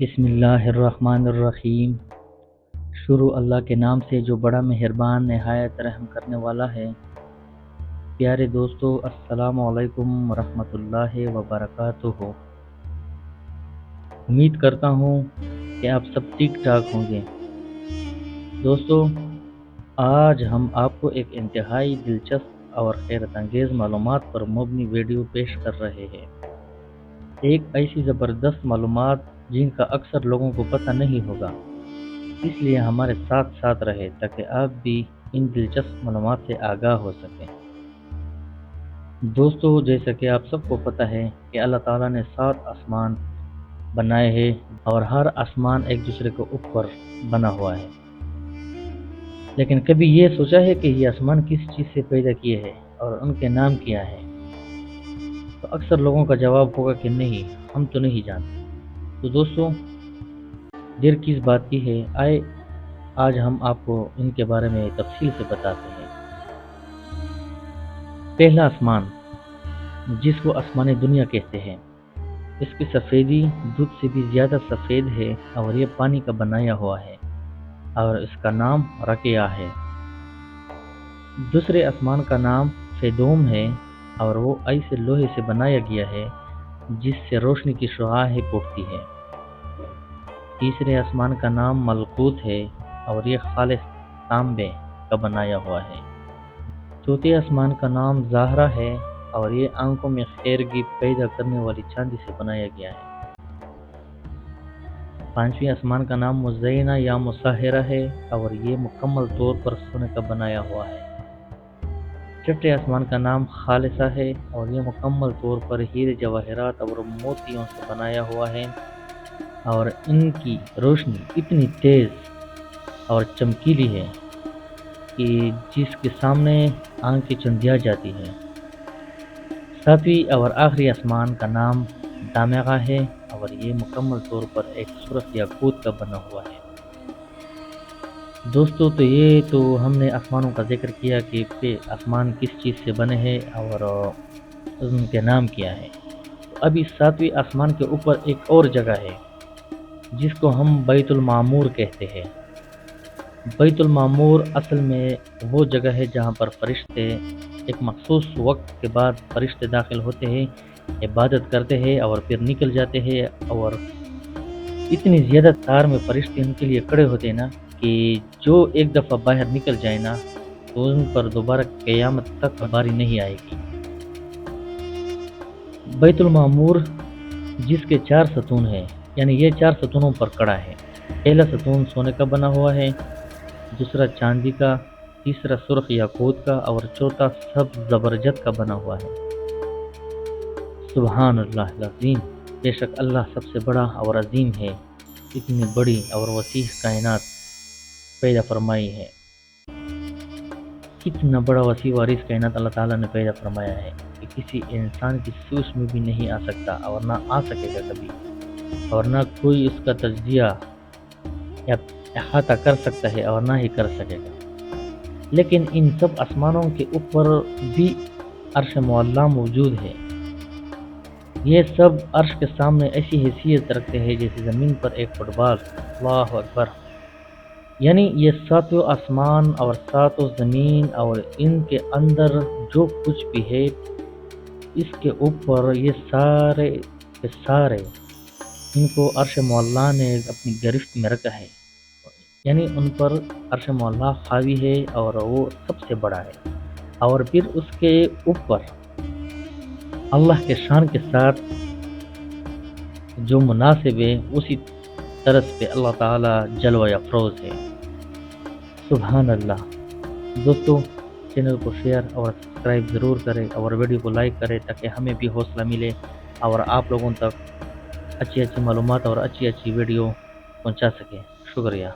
بسم اللہ الرحمن الرحیم۔ شروع اللہ کے نام سے جو بڑا مہربان نہایت رحم کرنے والا ہے۔ پیارے دوستو، السلام علیکم ورحمۃ اللہ وبرکاتہ۔ امید کرتا ہوں کہ آپ سب ٹھیک ٹھاک ہوں گے۔ دوستو، آج ہم آپ کو ایک انتہائی دلچسپ اور حیرت انگیز معلومات پر مبنی ویڈیو پیش کر رہے ہیں۔ ایک ایسی زبردست معلومات جن کا اکثر لوگوں کو پتہ نہیں ہوگا، اس لیے ہمارے ساتھ ساتھ رہے تاکہ آپ بھی ان دلچسپ معلومات سے آگاہ ہو سکیں۔ دوستو، جیسا کہ آپ سب کو پتہ ہے کہ اللہ تعالیٰ نے 7 آسمان بنائے ہیں اور ہر آسمان ایک دوسرے کے اوپر بنا ہوا ہے۔ لیکن کبھی یہ سوچا ہے کہ یہ آسمان کس چیز سے پیدا کیے ہیں اور ان کے نام کیا ہے؟ تو اکثر لوگوں کا جواب ہوگا کہ نہیں، ہم تو نہیں جانتے۔ تو دوستو، دیر کس بات کی ہے، آئے آج ہم آپ کو ان کے بارے میں تفصیل سے بتاتے ہیں۔ پہلا آسمان، جس کو آسمان دنیا کہتے ہیں، اس کی سفیدی دودھ سے بھی زیادہ سفید ہے اور یہ پانی کا بنایا ہوا ہے اور اس کا نام رقیہ ہے۔ دوسرے آسمان کا نام فیدوم ہے اور وہ ایسے لوہے سے بنایا گیا ہے جس سے روشنی کی شعاعیں پھوٹتی ہے۔ تیسرے آسمان کا نام ملکوت ہے اور یہ خالص تانبے کا بنایا ہوا ہے۔ چوتھے آسمان کا نام زہرہ ہے اور یہ آنکھوں میں خیرگی پیدا کرنے والی چاندی سے بنایا گیا ہے۔ پانچویں آسمان کا نام مزینہ یا مسحرہ ہے اور یہ مکمل طور پر سونے کا بنایا ہوا ہے۔ چھٹے آسمان کا نام خالصہ ہے اور یہ مکمل طور پر ہیرے جواہرات اور موتیوں سے بنایا ہوا ہے اور ان کی روشنی اتنی تیز اور چمکیلی ہے کہ جس کے سامنے آنکھیں چندیا جاتی ہیں۔ ساتویں اور آخری آسمان کا نام دامغہ ہے اور یہ مکمل طور پر ایک سرخ یاقوت کا بنا ہوا ہے۔ دوستو، تو یہ تو ہم نے آسمانوں کا ذکر کیا کہ آسمان کس چیز سے بنے ہیں اور ان کے نام کیا ہے۔ ابھی 7ویں آسمان کے اوپر ایک اور جگہ ہے جس کو ہم بیت المعمور کہتے ہیں۔ بیت المعمور اصل میں وہ جگہ ہے جہاں پر فرشتے ایک مخصوص وقت کے بعد فرشتے داخل ہوتے ہیں، عبادت کرتے ہیں اور پھر نکل جاتے ہیں، اور اتنی زیادہ تعداد میں فرشتے ان کے لیے کھڑے ہوتے ہیں نا کہ جو ایک دفعہ باہر نکل جائے نا تو ان پر دوبارہ قیامت تک باری نہیں آئے گی۔ بیت المعمور جس کے 4 ستون ہیں، یعنی یہ 4 ستونوں پر کھڑا ہے۔ پہلا ستون سونے کا بنا ہوا ہے، دوسرا چاندی کا، تیسرا سرخ یاقوت کا اور چوتھا سبز زبرجد کا بنا ہوا ہے۔ سبحان اللہ العظیم، بے شک اللہ سب سے بڑا اور عظیم ہے۔ اتنی بڑی اور وسیع کائنات پیدا فرمائی ہے۔ کتنا بڑا وسیع وارث کائنات اللہ تعالیٰ نے پیدا فرمایا ہے کہ کسی انسان کی سوچ میں بھی نہیں آ سکتا اور نہ آ سکے گا کبھی، اور نہ کوئی اس کا تجزیہ یا احاطہ کر سکتا ہے اور نہ ہی کر سکے گا۔ لیکن ان سب آسمانوں کے اوپر بھی عرش معلیٰ موجود ہے۔ یہ سب عرش کے سامنے ایسی حیثیت رکھتے ہیں جیسے زمین پر ایک فٹ بال۔ اللہ اکبر! یعنی یہ 7 آسمان اور 7 زمین اور ان کے اندر جو کچھ بھی ہے، اس کے اوپر یہ سارے کے سارے ان کو عرش معلیٰ نے اپنی گرفت میں رکھا ہے، یعنی ان پر عرش معلیٰ حاوی ہے اور وہ سب سے بڑا ہے۔ اور پھر اس کے اوپر اللہ کے شان کے ساتھ جو مناسب ہے اسی طرز پہ اللہ تعالیٰ جلوہ افروز ہے۔ سبحان اللہ۔ دوستو، چینل کو شیئر اور سبسکرائب ضرور کریں اور ویڈیو کو لائک کریں تاکہ ہمیں بھی حوصلہ ملے اور آپ لوگوں تک اچھی معلومات اور اچھی ویڈیو پہنچا سکیں۔ شکریہ۔